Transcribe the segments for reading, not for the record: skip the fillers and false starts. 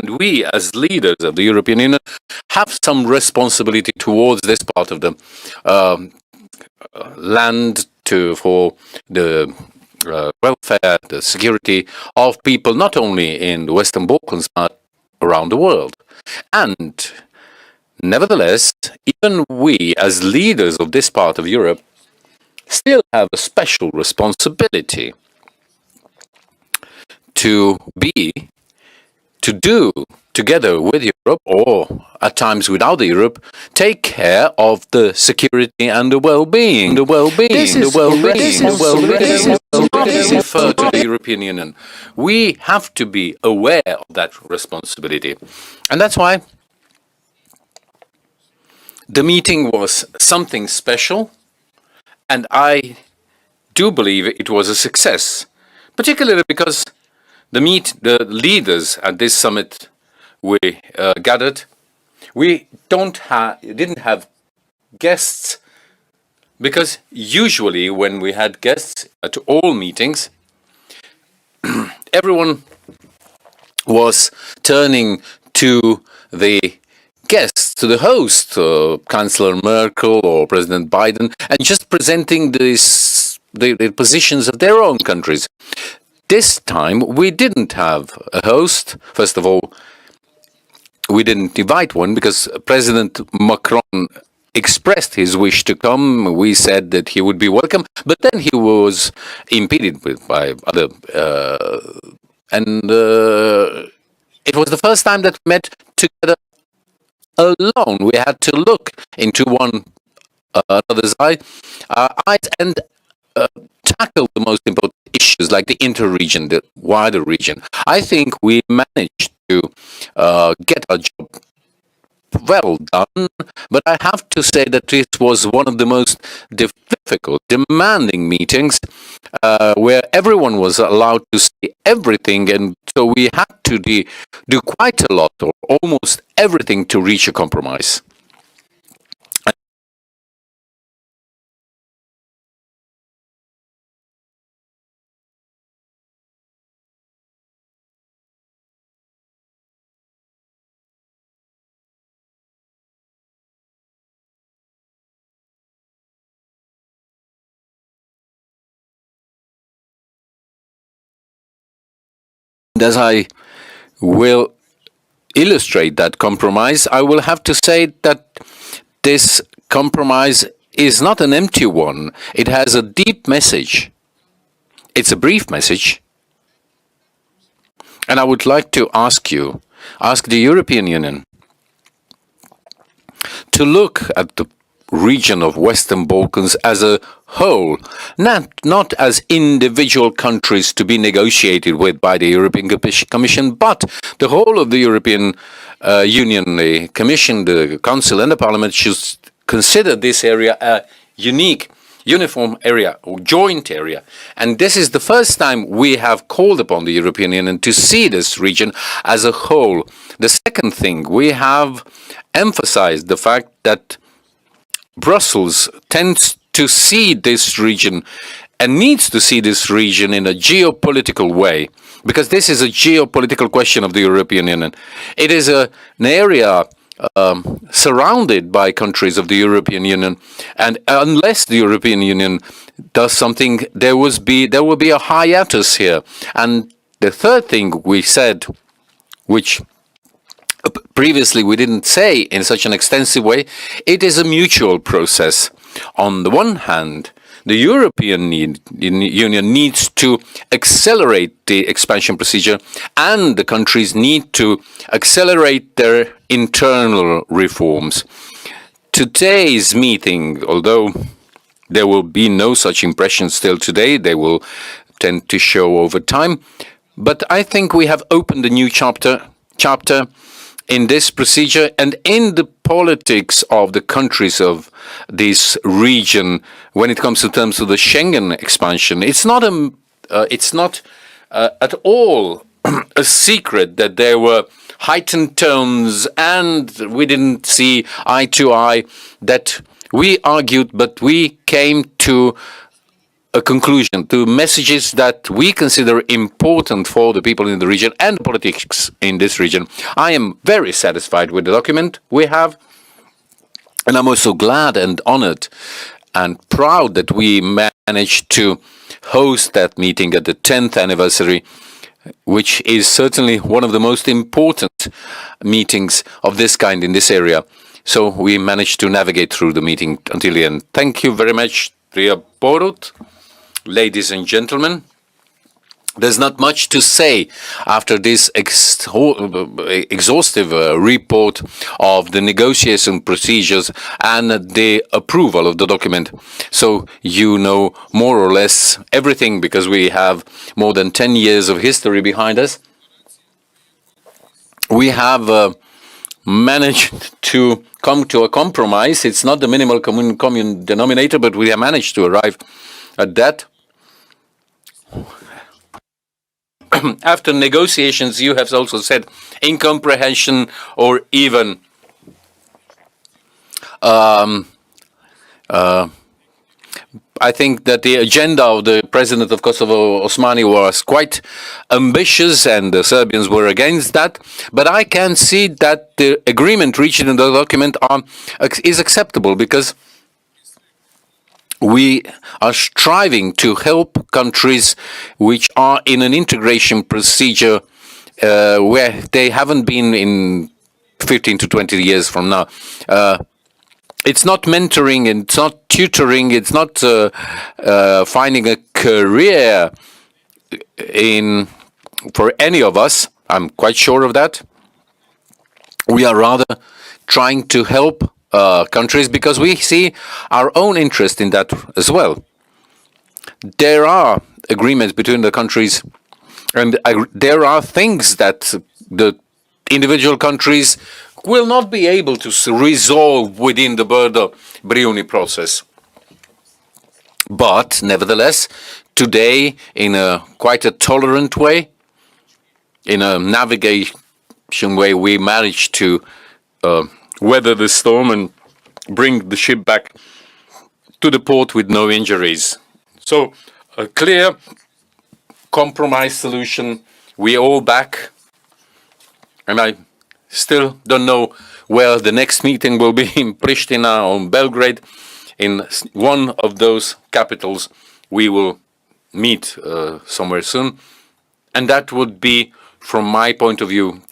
And we, as leaders of the European Union, have some responsibility towards this part of the land for the welfare, the security of people, not only in the Western Balkans, but around the world. And nevertheless, even we, as leaders of this part of Europe, still have a special responsibility to do, together with Europe, or at times without Europe, take care of the security and the well-being. This refer to the European Union. We have to be aware of that responsibility. And that's why the meeting was something special, and I do believe it was a success, particularly because the leaders at this summit we gathered, we didn't have guests, because usually when we had guests at all meetings, everyone was turning to the guests, to the host, Chancellor Merkel or President Biden, and just presenting the positions of their own countries. This time we didn't have a host. First of all, we didn't invite one because President Macron expressed his wish to come. We said that he would be welcome, but then he was impeded by other, it was the first time that we met together alone. We had to look into one another's eyes and tackle the most important issues like the inter-region, the wider region. I think we managed to get our job well done, but I have to say that it was one of the most difficult, demanding meetings where everyone was allowed to say everything, and so we had to do quite a lot, or almost everything, to reach a compromise. As I will illustrate that compromise, I will have to say that this compromise is not an empty one. It has a deep message. It's a brief message. And I would like to ask the European Union to look at the region of Western Balkans as a whole, not as individual countries to be negotiated with by the European Commission, but the whole of the European Union, the Commission, the Council and the Parliament should consider this area a unique, uniform area or joint area. And this is the first time we have called upon the European Union to see this region as a whole. The second thing, we have emphasized the fact that Brussels tends to see this region and needs to see this region in a geopolitical way, because this is a geopolitical question of the European Union. It is an area surrounded by countries of the European Union, and unless the European Union does something, there will be a hiatus here. And the third thing we said, which previously we didn't say in such an extensive way, it is a mutual process. On the one hand, the European Union needs to accelerate the expansion procedure, and the countries need to accelerate their internal reforms. Today's meeting, although there will be no such impression still today, they will tend to show over time, but I think we have opened a new chapter in this procedure and in the politics of the countries of this region when it comes to terms of the Schengen expansion. It's not at all a secret that there were heightened tones and we didn't see eye to eye, that we argued, but we came to a conclusion, to messages that we consider important for the people in the region and politics in this region. I am very satisfied with the document we have, and I'm also glad and honored and proud that we managed to host that meeting at the 10th anniversary, which is certainly one of the most important meetings of this kind in this area. So we managed to navigate through the meeting until the end. Thank you very much, dear Borut. Ladies and gentlemen, there's not much to say after this exhaustive report of the negotiation procedures and the approval of the document. So you know more or less everything, because we have more than 10 years of history behind us. We have managed to come to a compromise. It's not the minimal common denominator, but we have managed to arrive at that. After negotiations, you have also said incomprehension or even I think that the agenda of the president of Kosovo, Osmani, was quite ambitious, and the Serbians were against that. But I can see that the agreement reached in the document is acceptable, because we are striving to help countries which are in an integration procedure where they haven't been in 15 to 20 years from now. It's not mentoring, and it's not tutoring, it's not finding a career for any of us. I'm quite sure of that. We are rather trying to help countries because we see our own interest in that as well. There are agreements between the countries, and there are things that the individual countries will not be able to resolve within the Brdo-Brijun process. But nevertheless, today, in quite a tolerant way, in a navigation way, we managed to weather the storm and bring the ship back to the port with no injuries. So a clear compromise solution. We all back, and I still don't know where the next meeting will be, in Pristina or Belgrade. In one of those capitals we will meet somewhere soon, and that would be, from my point of view,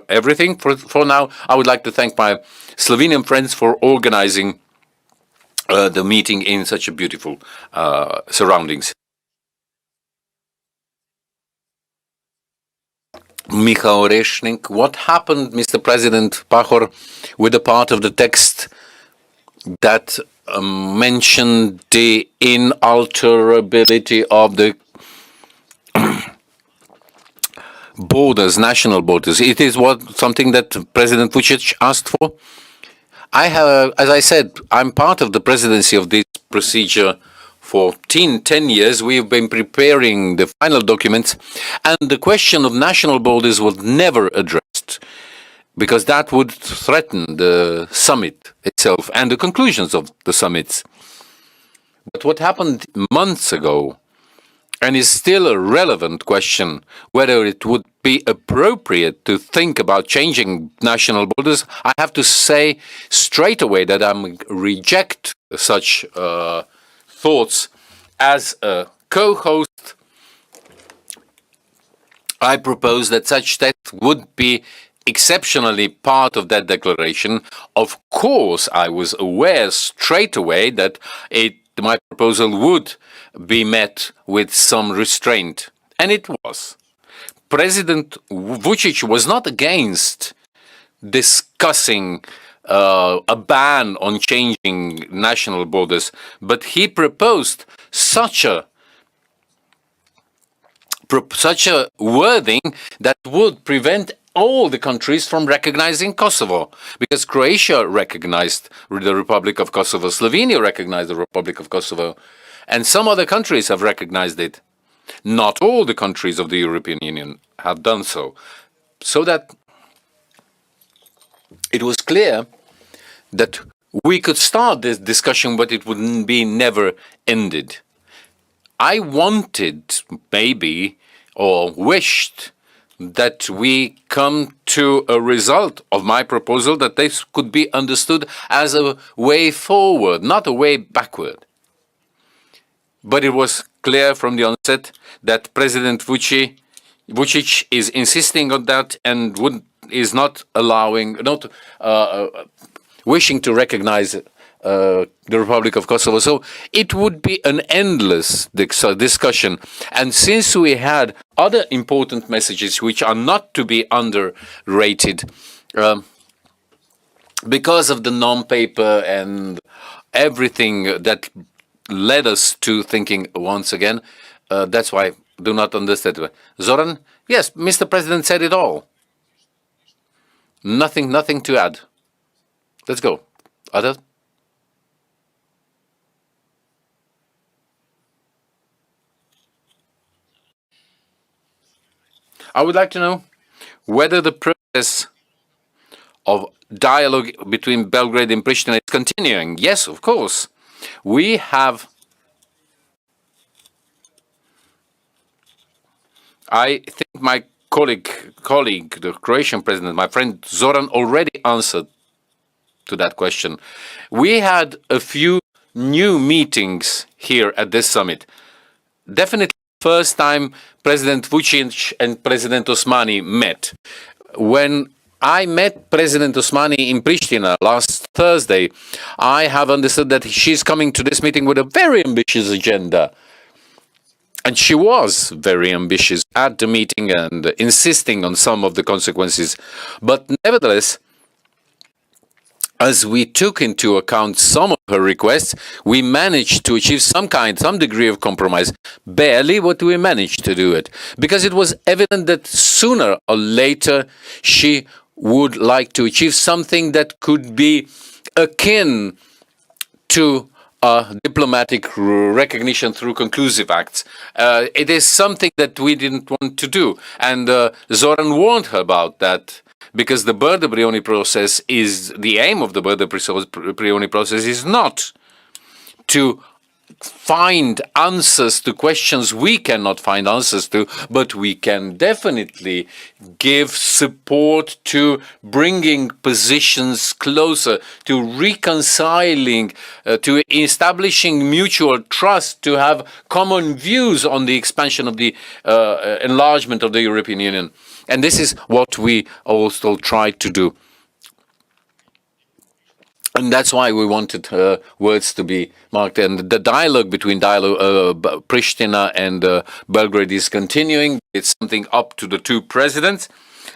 everything for now. I would like to thank my Slovenian friends for organizing the meeting in such a beautiful surroundings. Michał Rešnik, what happened, Mr. President Pahor, with the part of the text that mentioned the inalterability of the borders, national borders? It is something that President Vučić asked for. I have, as I said, I'm part of the presidency of this procedure for 10 years. We've been preparing the final documents, and the question of national borders was never addressed, because that would threaten the summit itself and the conclusions of the summits. But what happened months ago, and is still a relevant question, whether it would be appropriate to think about changing national borders, I have to say straight away that I reject such thoughts. As a co-host, I propose that such text would be exceptionally part of that declaration. Of course, I was aware straight away that my proposal would be met with some restraint, and it was. President Vučić was not against discussing a ban on changing national borders, but he proposed such a wording that would prevent all the countries from recognizing Kosovo, because Croatia recognized the Republic of Kosovo, Slovenia recognized the Republic of Kosovo, and some other countries have recognized it. Not all the countries of the European Union have done so. So that it was clear that we could start this discussion, but it wouldn't be never ended. I wanted, maybe, or wished that we come to a result of my proposal that this could be understood as a way forward, not a way backward. But it was clear from the onset that President Vučić is insisting on that and is not wishing to recognize the Republic of Kosovo. So it would be an endless discussion. And since we had other important messages which are not to be underrated, because of the non-paper and everything that led us to thinking once again, that's why do not understand. Zoran, yes, Mr. President said it all. Nothing to add. Let's go. Other? I would like to know whether the process of dialogue between Belgrade and Pristina is continuing. Yes, of course. We have. I think my colleague, the Croatian president, my friend Zoran, already answered to that question. We had a few new meetings here at this summit. Definitely first time President Vučić and President Osmani met. When I met President Osmani in Pristina last Thursday, I have understood that she's coming to this meeting with a very ambitious agenda. And she was very ambitious at the meeting and insisting on some of the consequences. But nevertheless, as we took into account some of her requests, we managed to achieve some degree of compromise. Barely, but we managed to do it. Because it was evident that sooner or later she would like to achieve something that could be akin to diplomatic recognition through conclusive acts. It is something that we didn't want to do. And Zoran warned her about that. Because the Brdo-Brijun process is, the aim of the Brdo-Brijun process is not to find answers to questions we cannot find answers to, but we can definitely give support to bringing positions closer, to reconciling, to establishing mutual trust, to have common views on the expansion of the enlargement of the European Union. And this is what we also tried to do. And that's why we wanted words to be marked. And the dialogue between Pristina and Belgrade is continuing. It's something up to the two presidents.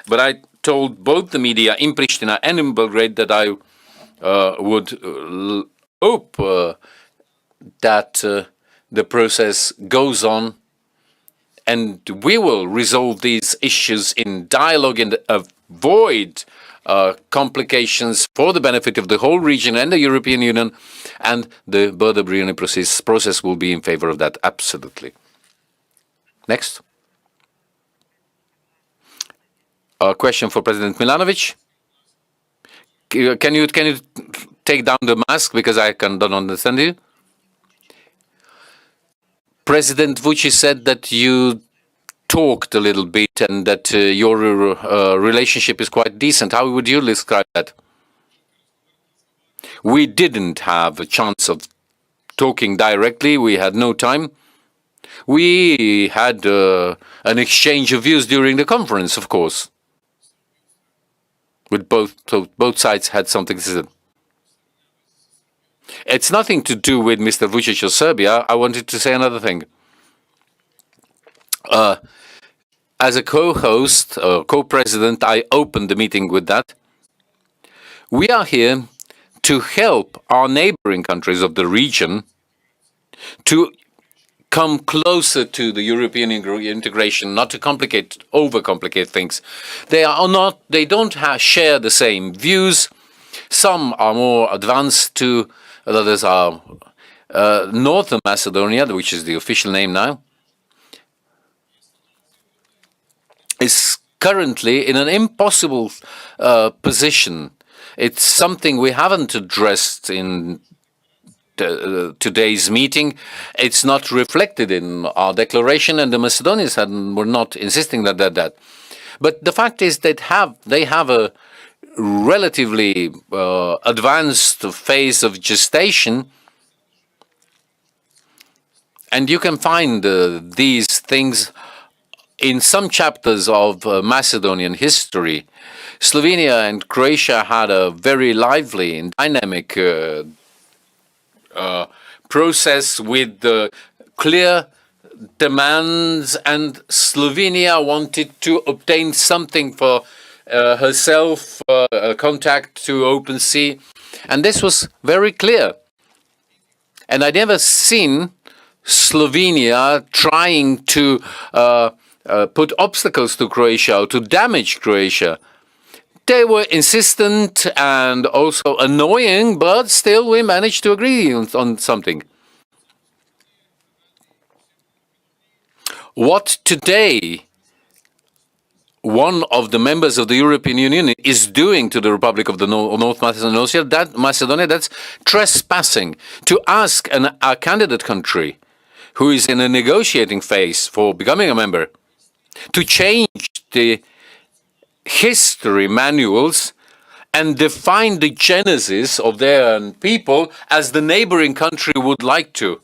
But I told both the media in Pristina and in Belgrade that I would hope that the process goes on. And we will resolve these issues in dialogue and avoid complications for the benefit of the whole region and the European Union, and the Brdo-Brijun process will be in favor of that, absolutely. Next. A question for President Milanovic. Can you take down the mask because I don't understand you? President Vučić said that you talked a little bit and that your relationship is quite decent. How would you describe that? We didn't have a chance of talking directly. We had no time. We had an exchange of views during the conference, of course. With both sides had something to say. It's nothing to do with Mr. Vučić or Serbia. I wanted to say another thing. As a co-host, co-president, I opened the meeting with that. We are here to help our neighboring countries of the region to come closer to the European integration, not to overcomplicate things. They don't share the same views. Some are more advanced to others are Northern Macedonia, which is the official name now, is currently in an impossible position it's something we haven't addressed in today's meeting. It's not reflected in our declaration, and the Macedonians were not insisting that. But the fact is that they have a relatively advanced phase of gestation, and you can find these things in some chapters of Macedonian history. Slovenia and Croatia had a very lively and dynamic process with clear demands, and Slovenia wanted to obtain something for herself, contact to open sea, and this was very clear. And I never seen Slovenia trying to put obstacles to Croatia or to damage Croatia. They were insistent and also annoying, but still we managed to agree on something. What today one of the members of the European Union is doing to the Republic of the North Macedonia, that's trespassing. To ask a candidate country who is in a negotiating phase for becoming a member to change the history manuals and define the genesis of their people as the neighboring country would like to.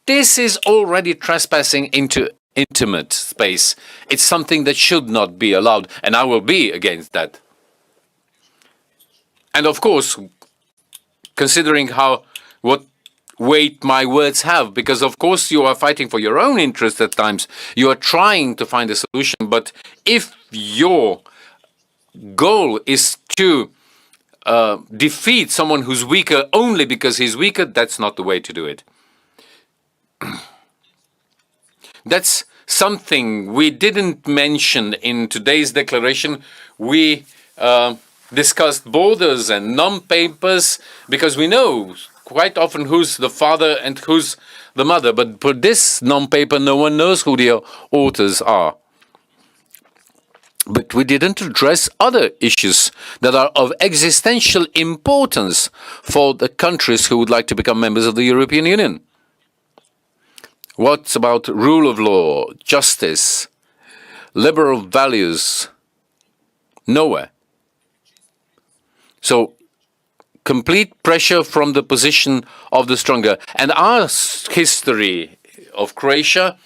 This is already trespassing into intimate space. It's something that should not be allowed, and I will be against that. And of course, considering what weight my words have, because of course you are fighting for your own interest at times, you are trying to find a solution, but if your goal is to defeat someone who's weaker only because he's weaker, that's not the way to do it. That's something we didn't mention in today's declaration. We discussed borders and non-papers because we know quite often who's the father and who's the mother. But for this non-paper, no one knows who the authors are. But we didn't address other issues that are of existential importance for the countries who would like to become members of the European Union. What about rule of law, justice, liberal values? Nowhere. So, complete pressure from the position of the stronger. And our history of Croatia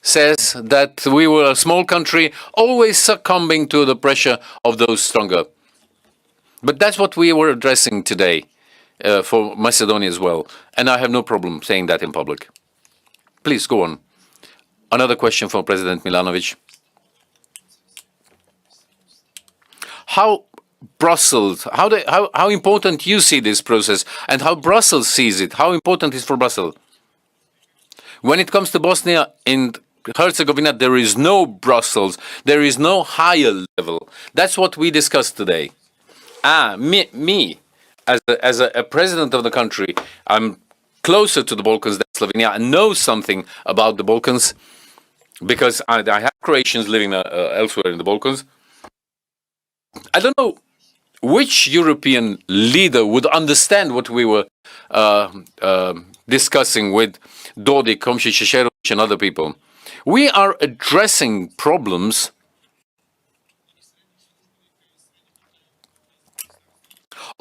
says that we were a small country, always succumbing to the pressure of those stronger. But that's what we were addressing today for Macedonia as well. And I have no problem saying that in public. Please, go on. Another question for President Milanovic. How Brussels, how important you see this process and how Brussels sees it, how important it is for Brussels? When it comes to Bosnia and Herzegovina, there is no Brussels, there is no higher level. That's what we discussed today. Me as a president of the country, I'm closer to the Balkans than Slovenia. I know something about the Balkans because I have Croatians living elsewhere in the Balkans. I don't know which European leader would understand what we were discussing with Dodik, Komšić, Šešerović and other people. We are addressing problems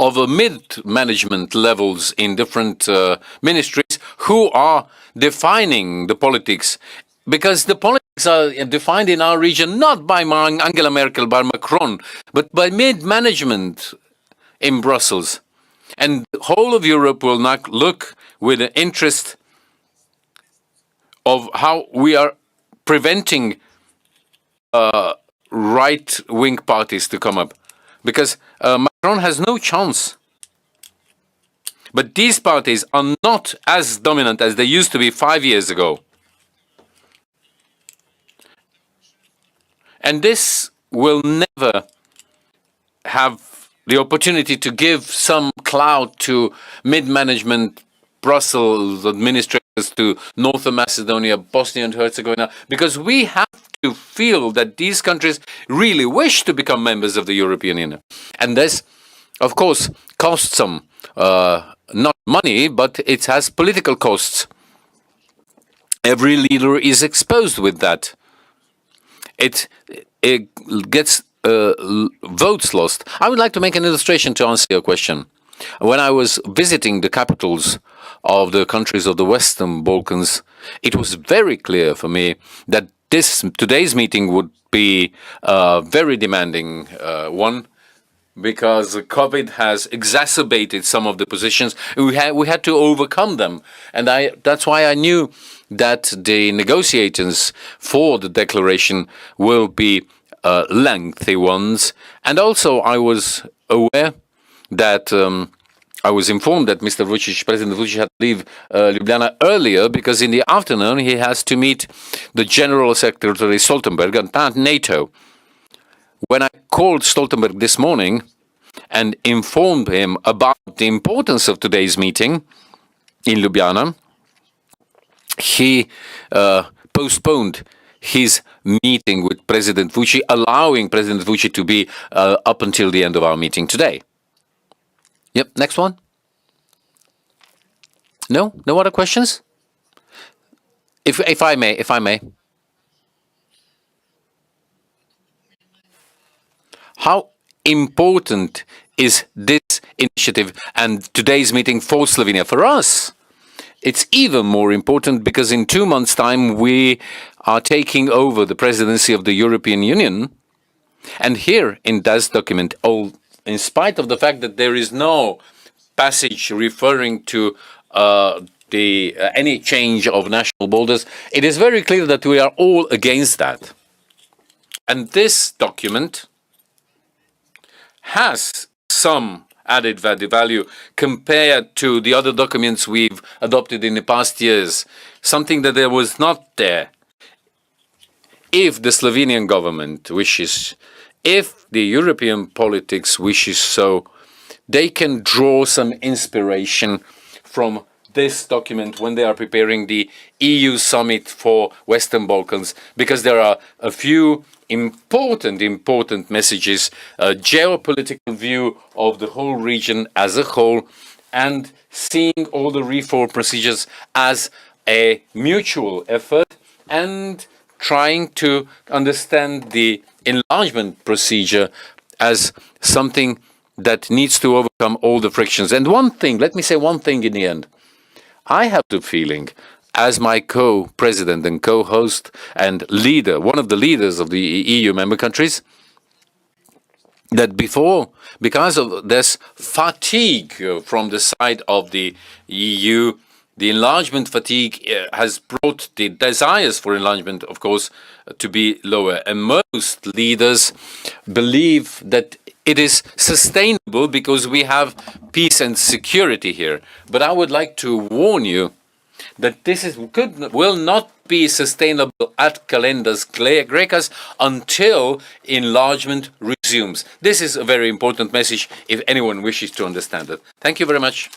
of mid-management levels in different ministries who are defining the politics, because the politics are defined in our region not by Angela Merkel, by Macron, but by mid-management in Brussels. And the whole of Europe will not look with an interest of how we are preventing right-wing parties to come up. Because Macron has no chance. But these parties are not as dominant as they used to be 5 years ago. And this will never have the opportunity to give some clout to mid-management Brussels administrators, to North Macedonia, Bosnia and Herzegovina, because we have to feel that these countries really wish to become members of the European Union. And this of course, costs some, not money, but it has political costs. Every leader is exposed with that. It gets votes lost. I would like to make an illustration to answer your question. When I was visiting the capitals of the countries of the Western Balkans, it was very clear for me that today's meeting would be a very demanding one, because COVID has exacerbated some of the positions. We had to overcome them, and that's why I knew that the negotiations for the declaration will be lengthy ones. And also I was aware that I was informed that Mr. Vučić, President Vučić, had to leave Ljubljana earlier because in the afternoon he has to meet the General Secretary Stoltenberg at NATO. When I called Stoltenberg this morning and informed him about the importance of today's meeting in Ljubljana, he postponed his meeting with President Vučić, allowing President Vučić to be up until the end of our meeting today. Yep, next one. No other questions? If I may. How important is this initiative and today's meeting for Slovenia? For us, it's even more important because in 2 months' time we are taking over the presidency of the European Union. And here in this document, in spite of the fact that there is no passage referring to any change of national borders, it is very clear that we are all against that. And this document has some added value compared to the other documents we've adopted in the past years, something that there was not there. If the Slovenian government wishes, if the European politics wishes so, they can draw some inspiration from this document when they are preparing the EU summit for Western Balkans, because there are a few important messages, a geopolitical view of the whole region as a whole, and seeing all the reform procedures as a mutual effort, and trying to understand the enlargement procedure as something that needs to overcome all the frictions. And one thing, let me say one thing in the end. I have the feeling, as my co-president and co-host and leader, one of the leaders of the EU member countries, that because of this fatigue from the side of the EU, the enlargement fatigue has brought the desires for enlargement, of course, to be lower. And most leaders believe that it is sustainable because we have peace and security here. But I would like to warn you that this will not be sustainable at Kalendas Graecas until enlargement resumes. This is a very important message if anyone wishes to understand it. Thank you very much.